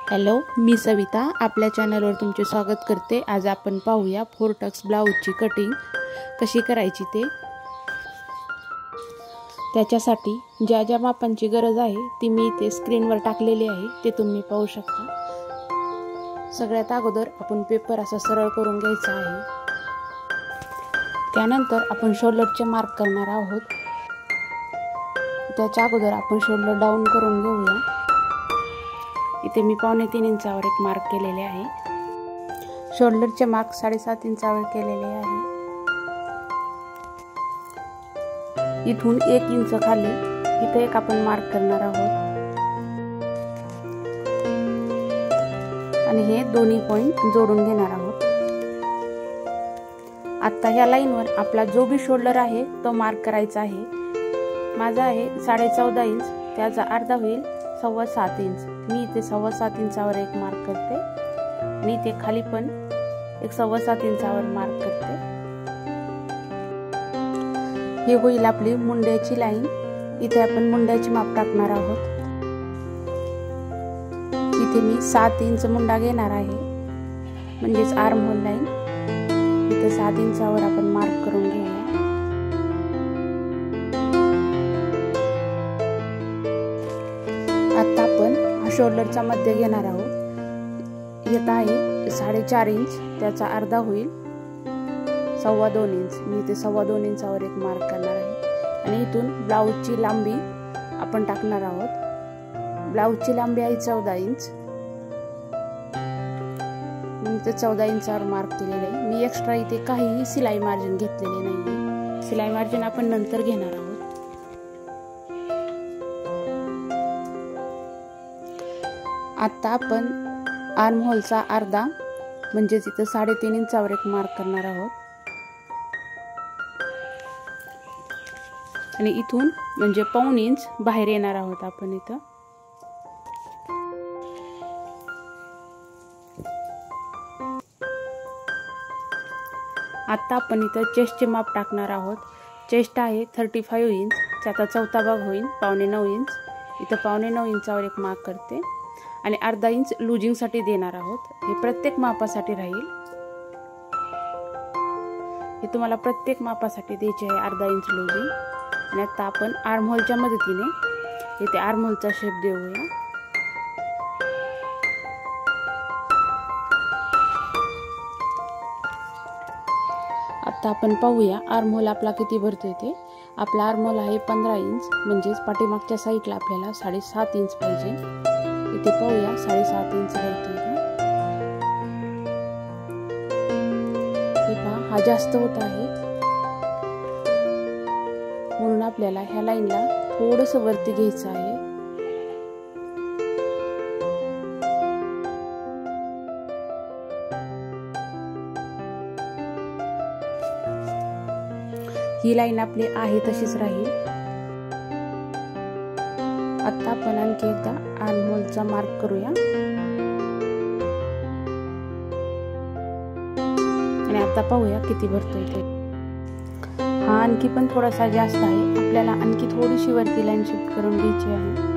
Hello, मी सविता आपल्या चॅनलवर तुमचे स्वागत करते। आज आपण पाहूया 4 टक्स ब्लाउजची कटिंग कशी करायची ते। त्याच्यासाठी ज्या ज्या मापांची गरज आहे ती मी इथे स्क्रीनवर टाकलेली आहे, ते तुम्ही पाहू शकता। सगळ्यात अगोदर आपण पेपर असा सरळ करून घ्यायचा आहे। त्यानंतर आपण शोल्डरचे मार्क करणार आहोत। त्याच्या अगोदर आपण शोल्डर डाऊन करून घेऊया। इथे मी 2.25 इंचावर एक मार्क केलेले आहे। शोल्डरचे मार्क 7.5 इंचावर केलेले आहे। इथून 1 इंच खाली इथे एक आपण मार्क करणार आहोत आणि हे दोन्ही पॉइंट जोडून घेणार आहोत। आता ह्या लाईनवर आपला जो भी शोल्डर आहे तो मार्क करायचा आहे। माझा आहे 14.5 इंच, त्याचा अर्धा होईल 7.25 इंच। मी इथे 7.25 इंचावर एक मार्क करते आणि इथे खाली पण एक 7.25 इंचावर मार्क करते। हे होईल आपली मुंड्याची लाईन। इथे आपण मुंड्याची माप टाकणार आहोत। इथे मी 7 इंच मुंडा घेणार आहे, म्हणजेच आर्म होल लाईन। इथे 7 इंचावर आपण मार्क करून घेऊया। आता आपण हा शोल्डरचा मध्य घेणार आहोत। येत आहे 4.5 इंच, त्याचा अर्धा होईल 2.25 इंच। मी इथे 2.25 इंचावर एक मार्क करणार आहे आणि इथून ब्लाउजची लांबी आपण टाकणार आहोत। ब्लाउजची लांबी आहे 14 इंच। मी इथे 14 इंचावर मार्क केलेले आहे। मी एक्स्ट्रा इथे काहीही सिलाई मार्जिन घेतलेले नाहीये। सिलाई मार्जिन आपण नंतर घेणार आहोत। आता आपण आर्म होलचा अर्धा म्हणजेच इथे 3.5 इंचावर एक मार्क करणार आहोत आणि इथून म्हणजे 1.25 इंच बाहेर येणार आहोत आपण इथं। आता आपण इथं चेस्टचे माप टाकणार आहोत। चेस्ट आहे 35 इंच, त्याचा चौथा भाग होईल 8.25 इंच। इथं 8.25 इंचावर एक मार्क करते आणि अर्धा इंच लूजिंग साठी देणार आहोत। हे प्रत्येक मापासाठी राहील। हे तुम्हाला प्रत्येक मापासाठी द्यायचे आहे अर्धा इंच लूजिंग। आणि आता आपण आर्म होलच्या मदतीने इथे आर्म होलचा शेप देऊया। आता आपण पाहूया आर्म होल आपला किती भरतोय ते। आपला आर्म होल आहे 15 इंच, म्हणजेच पाठीमागच्या साईडला आपल्याला 7.5 इंच पाहिजे। इथे पाहूया 7.5 इंच भरतोय का। हे पहा, हा जास्त होत आहे, म्हणून आपल्याला ह्या लाईनला थोडंसं वरती घ्यायचं आहे। ही लाईन आपली आहे तशीच राहील। आता आपण आणखी एकदा आर्म होलचा मार्क करूया आणि आता पाहूया किती भरतोय ते। हा आणखी पण थोडासा जास्त आहे, आपल्याला आणखी थोडीशी वरती लाईन शिफ्ट करून घ्यायची आहे।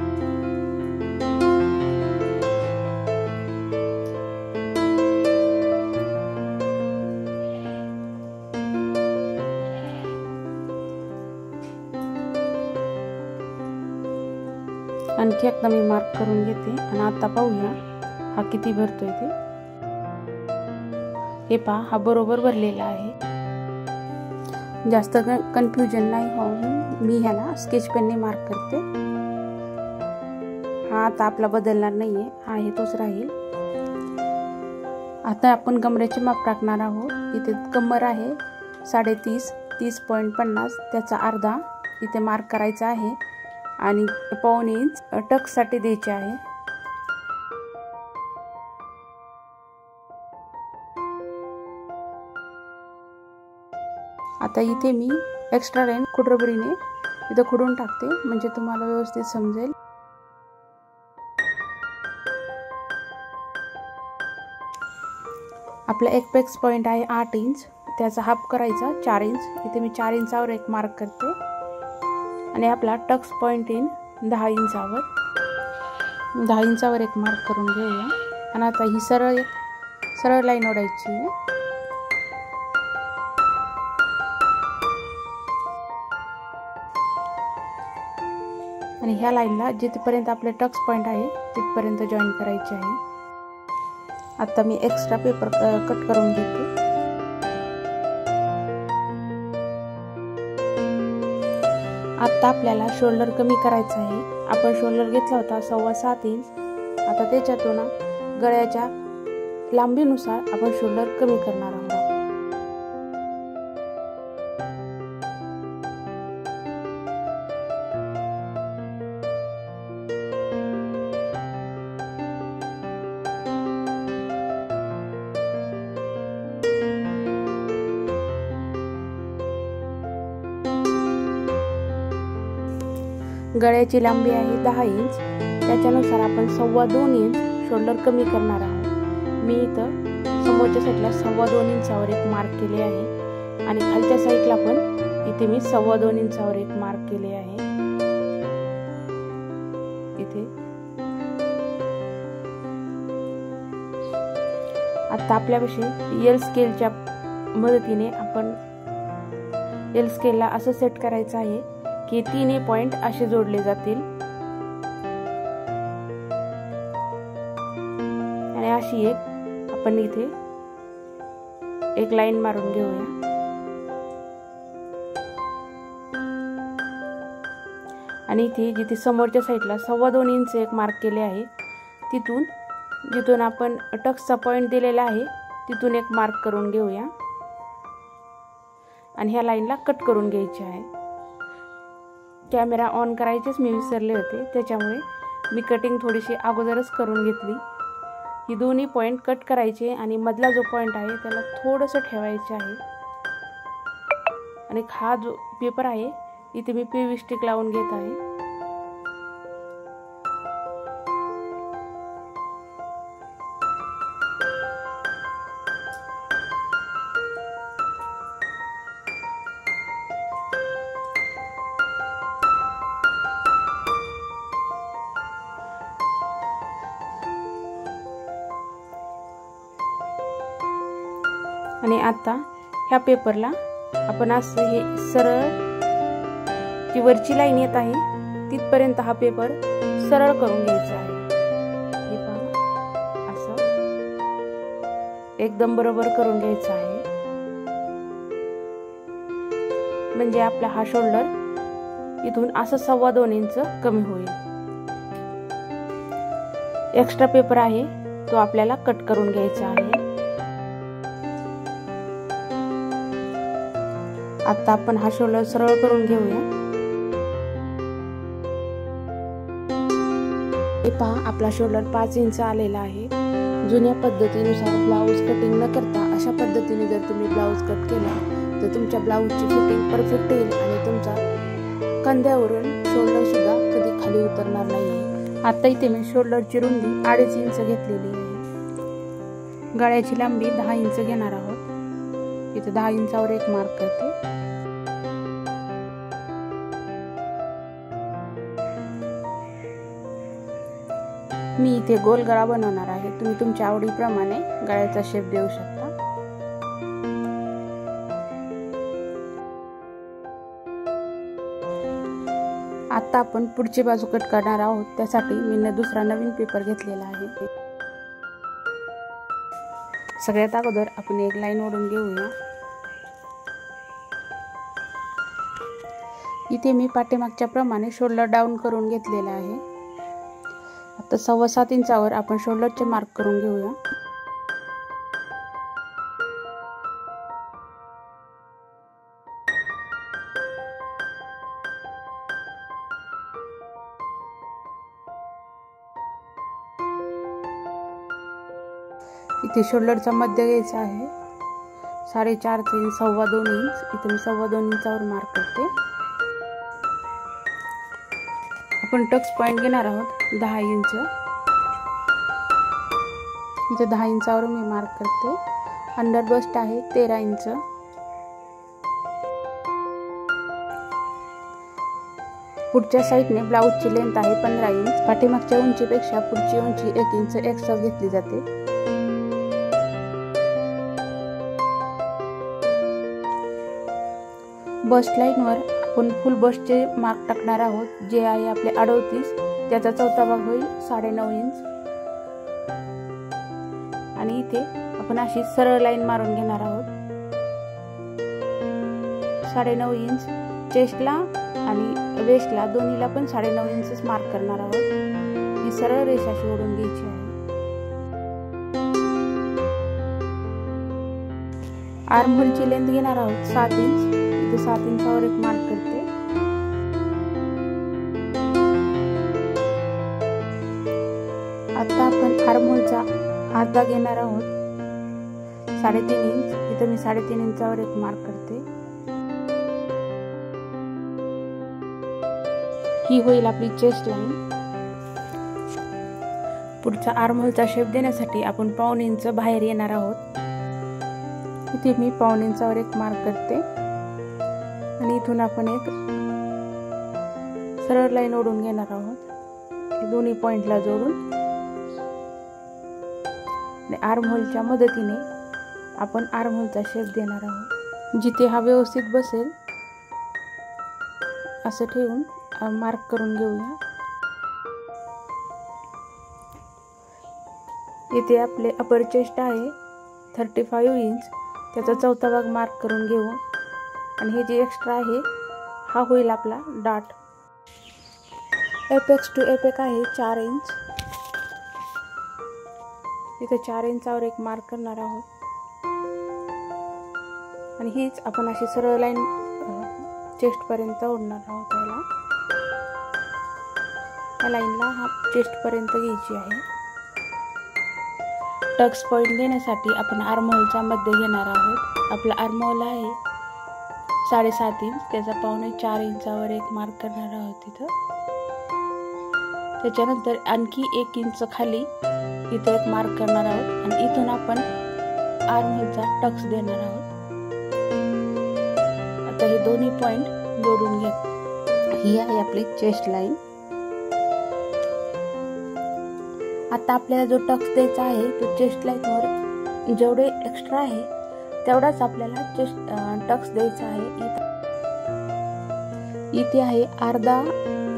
आणखी एकदा मी मार्क करून घेते आणि आता पाहूया हा किती भरतोय ते। हे पहा, हा बरोबर भरलेला आहे। जास्त कन्फ्युजन नाही होऊन मी ह्याला स्केच पेनने मार्क करते। हा आता आपला बदलणार नाहीये, आहे तोच राहील। आता आपण कमरेचे माप टाकणार आहोत। इथे कमर आहे 30.5, 30.50, त्याचा अर्धा इथे मार्क करायचा आहे आणि 1.25 इंच टक्स साठी द्यायचे आहे। आता इथे मी एक्स्ट्रा लाईन खुडरबरीने इथे खुडून टाकते, म्हणजे तुम्हाला व्यवस्थित समजेल। आपला एपेक्स पॉइंट आहे 8 इंच, त्याचा हाफ करायचा 4 इंच। इथे मी 4 इंचावर एक मार्क करते आणि आपला टक्स पॉइंट इन 10 इंचावर, 10 इंचावर एक मार्क करून घेऊया आणि आता ही सरळ लाईन ओढायची आहे. आणि ह्या लाईनला जिथपर्यंत आपले टक्स पॉईंट आहे तिथपर्यंत जॉईन करायचे आहे. आता मी एक्स्ट्रा पेपर कट करून घेते. आता आपल्याला शोल्डर कमी करायचा आहे. आपण शोल्डर घेतला होता 7.25 इंच. आता त्याच्यातून गळ्याच्या लांबीनुसार आपण शोल्डर कमी करणार आहोत. गळ्याची लांबी आहे 10 इंच. त्याच्यानुसार आपण 2.25 इंच शोल्डर कमी करणार आहोत. मी इथं समोरच्या साईडला 2.25 इंचावर एक मार्क केले आहे आणि खालच्या साईडला पण इथे मी 2.25 इंचावर एक मार्क केले आहे. इथे आता आपल्यापाशी एल स्केलच्या मदतीने आपण एल स्केलला असं सेट करायचं आहे की तिन्ही पॉइंट असे जोडले जातील आणि अशी एक आपण इथे एक लाईन मारून घेऊया. आणि इथे जिथे समोरच्या साईडला 2.25 इंच एक मार्क केले आहे जिथून आपण टक्सचा पॉइंट दिलेला आहे तिथून एक मार्क करून घेऊया आणि ह्या लाईनला कट करून घ्यायची आहे. कॅमेरा ऑन करायचेच मी विसरले होते, त्याच्यामुळे मी कटिंग थोडीशी अगोदरच करून घेतली. ही दोन्ही पॉइंट कट करायचे आणि मधला जो पॉइंट आहे त्याला थोडंसं ठेवायचे आहे. आणि हा जो पेपर आहे इथे मी PV स्टिक लावून घेत आहे. आणि आता ह्या पेपरला आपण असं हे सरळ जी वरची लाईन येत आहे तिथपर्यंत हा पेपर सरळ करून घ्यायचा आहे. हे पहा, असं एकदम बरोबर करून घ्यायचा आहे. म्हणजे आपला हा शोल्डर इथून असं 2.25 इंच कमी होईल. एक्स्ट्रा पेपर आहे तो आपल्याला कट करून घ्यायचा आहे. आता आपण हा शोल्डर सरळ करून घेऊया. हे पहा, आपला शोल्डर 5 इंच आलेला आहे. जुन्या पद्धतीनुसार ब्लाऊज कटिंग न करता अशा पद्धतीने जर तुम्ही ब्लाऊज कट केला तर तुमच्या ब्लाऊजची फिटिंग परफेक्ट येईल आणि तुमचा कंद्यावरून शोल्डर सुद्धा कधी खाली उतरणार नाही. आता इथे मी शोल्डरची रुंदी 2.5 इंच घेतलेली आहे. गळ्याची लांबी 10 इंच घेणार आहोत. इथे 10 इंचावर एक मार्क करते. मी इथे गोल गळा बनवणार आहे. तुम्ही तुमच्या आवडीप्रमाणे गळ्याचा शेप देऊ शकता. आता आपण पुढची बाजू कट करणार आहोत. त्यासाठी मी दुसरा नवीन पेपर घेतलेला आहे. सगळ्यात अगोदर आपण एक लाईन ओढून घेऊया. इथे मी पाठीमागच्या प्रमाणे शोल्डर डाऊन करून घेतलेला आहे. आता 7.25 इंचावर आपण शोल्डरचे मार्क करून घेऊया. इथे शोल्डरचा मध्य घ्यायचा आहे 4.5 ते 2.25 इंच. इथे मी 2.25 इंचावर मार्क करते. आपण टक्स पॉइंट घेणार आहोत 10 इंच. इथे 10 इंचावर मी मार्क करते. अंडर बस्ट आहे 13 इंच. पुढच्या साईडने ब्लाऊजची लेंथ आहे 15 इंच. पाठीमागच्या उंचीपेक्षा पुढची उंची 1 इंच एक्स्ट्रा घेतली जाते. बस्ट लाईनवर आपण फुल बस्टचे मार्क टाकणार आहोत, जे आहे आपले 38. त्याचा चौथा भाग होईल 9.5 इंच. आणि इथे आपण अशी सरळ लाईन मारून घेणार आहोत. 9.5 इंच चेस्टला आणि वेस्टला दोन्हीला पण 9.5 इंचच मार्क करणार आहोत. ही सरळ रेषा अशी ओढून घ्यायची आहे. आर्म होलची लेंथ घेणार आहोत 7 इंच. इथे 7 इंचावर एक मार्क करते. आता आपण आर्म होलचा अर्धा घेणार आहोत 3.5 इंच. इथे मी 3.5 इंचावर एक मार्क करते. ही होईल आपली चेस्ट लाईन. पुढचा आर्म होलचा शेप देण्यासाठी आपण 1.5 इंच बाहेर येणार आहोत. इथे मी 1.5 इंचावर एक मार्क करते आणि इथून आपण एक सरळ लाईन ओढून घेणार आहोत, दोन्ही पॉइंटला जोडून. आणि आर्म होलच्या मदतीने आपण आर्म होलचा शेप देणार आहोत. जिथे हा व्यवस्थित बसेल असं ठेवून मार्क करून घेऊया. इथे आपले अपर चेस्ट आहे 35 इंच. त्याचा चौथा भाग मार्क करून घेऊ. आणि हे जे एक्स्ट्रा आहे हा होईल आपला डाट. एपेक्स टू एपेक आहे 4 इंच. इथे 4 इंचावर एक मार्क करणार आहोत. आणि हीच आपण अशी सरळ लाईन चेस्ट पर्यंत ओढणार आहोत. या लाईनला हा चेस्ट पर्यंत घ्यायची आहे. टक्स पॉइंट देण्यासाठी आपण आर्म होलचा मध्य घेणार आहोत. आपला आर्म होल आहे 7.5 इंच. त्याचा 4 इंचावर एक मार्क करणार आहोत तिथं. त्याच्यानंतर आणखी 1 इंच खाली इथे एक मार्क करणार आहोत. आणि इथून आपण आर्म होलचा टक्स देणार आहोत. आता हे दोन्ही पॉइंट जोडून घ्या. ही आहे आपली चेस्ट लाईन. आता आपल्याला जो टक्स द्यायचा आहे तो चेस्ट लाईनवर जेवढे एक्स्ट्रा आहे तेवढाच आपल्याला टक्स द्यायचा आहे. इथे आहे अर्धा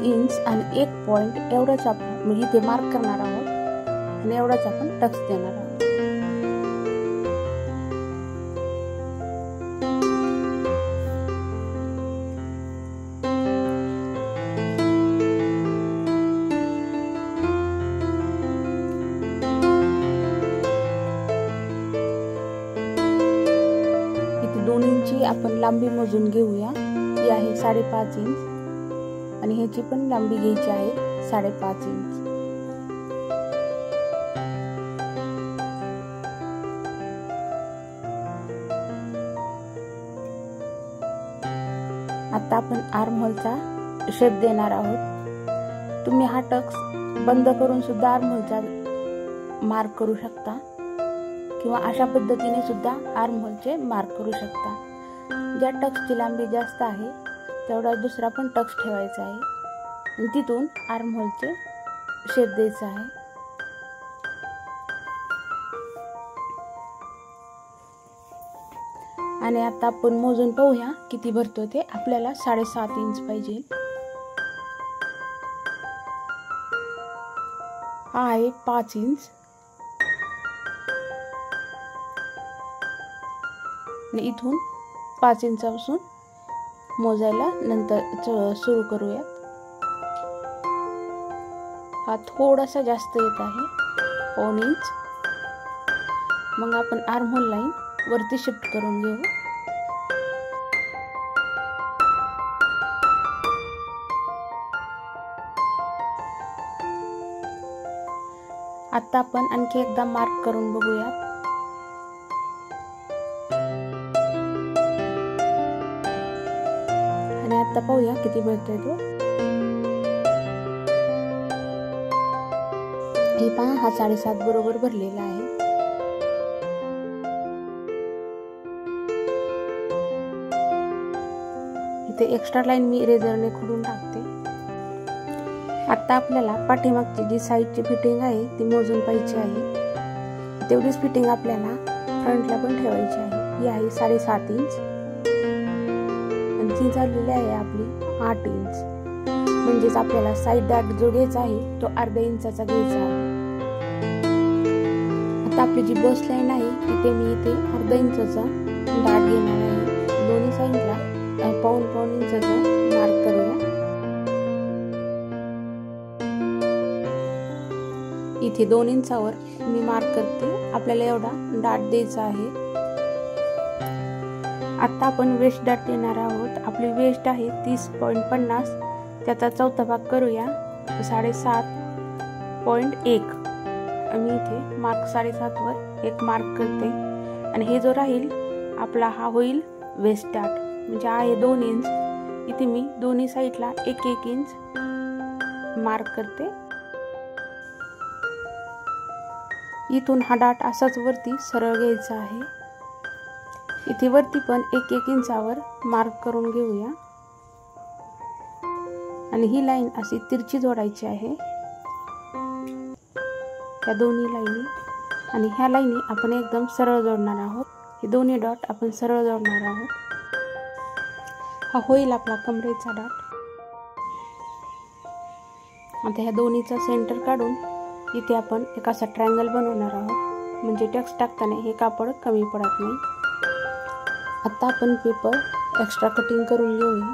इंच आणि 1 पॉइंट एवढाच आपण इथे मार्क करणार आहोत आणि एवढाच आपण टक्स देणार आहोत. दोन्हींची आपण लांबी मोजून घेऊया. ही आहे 5.5 इंच आणि ह्याची पण लांबी घ्यायची आहे 5.5 इंच. आता आपण आर्म होलचा शेप देणार आहोत. तुम्ही हा टक्स बंद करून सुद्धा आर्म होलचा मार्क करू शकता किंवा अशा पद्धतीने सुद्धा आर्म होलचे मार्क करू शकता. ज्या टक्सची लांबी जास्त आहे तेवढा दुसरा पण टक्स ठेवायचा आहे आणि तिथून आर्म होलचे शेप द्यायचा आहे. आणि आता आपण मोजून पाहूया किती भरतो ते. आपल्याला 7.5 इंच पाहिजे. हा आहे 5 इंच. आणि इथून 5 इंचापासून मोजायला नंतर सुरू करूया. हा थोडासा जास्त येत आहे 1.5 इंच. मग आपण आर्म होल लाईन वरती शिफ्ट करून घेऊ. आता आपण आणखी एकदा मार्क करून बघूया. आणि आता पाहूया किती भरतोय तो. हे पहा, हा 7.5 बरोबर भरलेला आहे. इथे एक्स्ट्रा लाईन मी इरेजरने खोडून टाकते. आता आपल्याला पाठीमागची जी साईडची फिटिंग आहे ती मोजून पाहिजे आहे. तेवढीच फिटिंग आपल्याला फ्रंटला पण ठेवायची आहे. ही आहे 7.5 इंच आणि ती झालेली आहे आपली 8 इंच. म्हणजेच आपल्याला साईड डाट जो घ्यायचा आहे तो अर्ध्या इंचाचा घ्यायचा आहे. आता आपली जी बस लाईन आहे तिथे मी इथे अर्धा इंचाचा डाट घेणार आहे. दोन्ही साईडला पाऊण इंचाचा मार्क करूया. इथे 2 इंचावर मी मार्क करते. आपल्याला एवढा डाट द्यायचा आहे. आता आपण वेस्ट डाट देणार आहोत. आपली वेस्ट आहे 30.50. त्याचा चौथा भाग करूया 7.5.1. मी इथे मार्क 7.5 वर एक मार्क करते आणि हे जो राहील आपला हा होईल वेस्ट डाट. म्हणजे आहे 2 इंच. इथे मी दोन्ही साईडला 1-1 इंच मार्क करते. इथून हा डाट असाच वरती सरळ घ्यायचा आहे. इथे वरती पण 1-1 इंचावर मार्क करून घेऊया आणि ही लाईन अशी तिरची जोडायची आहे. या दोन्ही लाईनी आणि ह्या लाईनी आपण एकदम सरळ जोडणार आहोत. हे दोन्ही डॉट आपण सरळ जोडणार आहोत. हा होईल आपला कमरेचा डाट. आता ह्या दोन्हीचा सेंटर काढून इथे आपण एक असा ट्रायंगल बनवणार आहोत. म्हणजे टक्स टाकताना हे कापड कमी पडत नाही. आता आपण पेपर एक्स्ट्रा कटिंग करून घेऊया.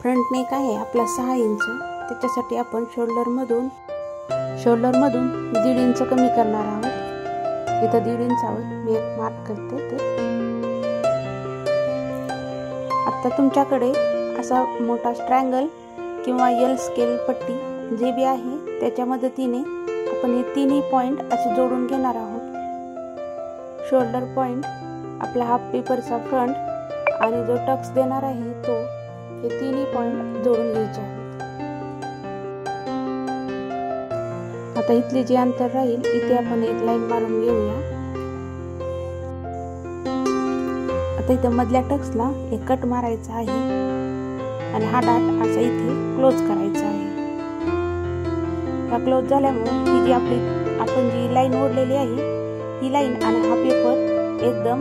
फ्रंट नेक आहे आपला 6 इंच. त्याच्यासाठी आपण शोल्डर मधून 1.5 इंच कमी करणार आहोत. इथं 1.5 इंचावर मी एक मार्क करते. आता तुमच्याकडे असा मोठा ट्रायंगल किंवा एल स्केल पट्टी जे बी आहे त्याच्या मदतीने आपण हे तिन्ही पॉइंट असे जोडून घेणार आहोत. शोल्डर पॉइंट, आपला हाफ पेपरचा फ्रंट आणि जो टक्स देणार आहे तो, हे तिन्ही पॉइंट जोडून घ्यायचे आहेत. आता इथले जे अंतर राहील इथे आपण एक लाईन मारून घेऊया. आता इथे मधल्या टक्सला एक कट मारायचा आहे आणि हा डाट असा इथे क्लोज करायचा आहे. हा क्लोज झाल्यामुळे ही जी आपण जी लाईन ओढलेली आहे ही लाईन आणि हा पेपर एकदम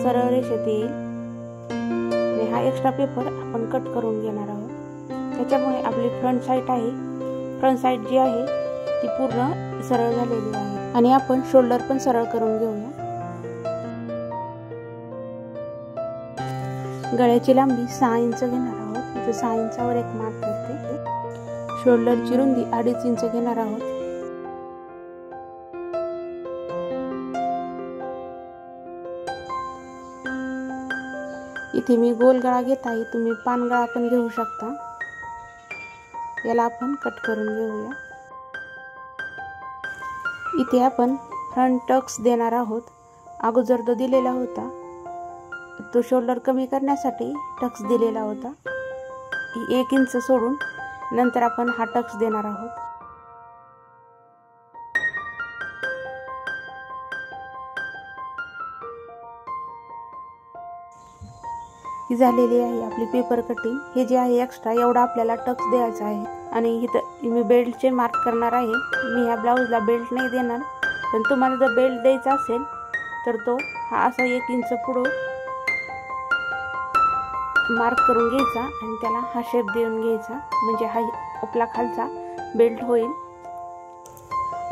सरळ रेषेत येईल. आणि हा एक्स्ट्रा पेपर आपण कट करून घेणार आहोत. त्याच्यामुळे आपली फ्रंट साईड जी आहे ती पूर्ण सरळ झालेली आहे. आणि आपण शोल्डर पण सरळ करून घेऊया. गळ्याची लांबी 6 इंच घेणार आहोत. इथे 6 इंचावर एक मार्क करते. शोल्डरची रुंदी 2.5 इंच घेणार आहोत. इथे मी गोल गळा घेत आहे. तुम्ही पान गळा पण घेऊ शकता. याला आपण कट करून घेऊया. इथे आपण फ्रंट टक्स देणार आहोत. अगोदर जो दिलेला होता तो शोल्डर कमी करण्यासाठी टक्स दिलेला होता. 1 इंच सोडून नंतर आपण हा टक्स देणार आहोत. ही झालेली आहे आपली पेपर कटिंग. हे जे आहे एक्स्ट्रा एवढा आपल्याला टक्स द्यायचा आहे. आणि इथं मी बेल्टचे मार्क करणार आहे. मी ह्या ब्लाऊजला बेल्ट नाही देणार, पण तुम्हाला जर बेल्ट द्यायचा असेल तर तो हा असा 1 इंच पुढं मार्क करून घ्यायचा आणि त्याला हा शेप देऊन घ्यायचा. म्हणजे हा आपला खालचा बेल्ट होईल.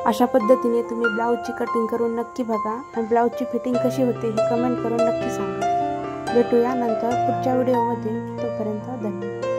अशा पद्धतीने तुम्ही ब्लाऊजची कटिंग करून नक्की बघा आणि ब्लाऊजची फिटिंग कशी होते हे कमेंट करून नक्की सांगा. भेटूया नंतर पुढच्या व्हिडिओमध्ये. तोपर्यंत धन्यवाद.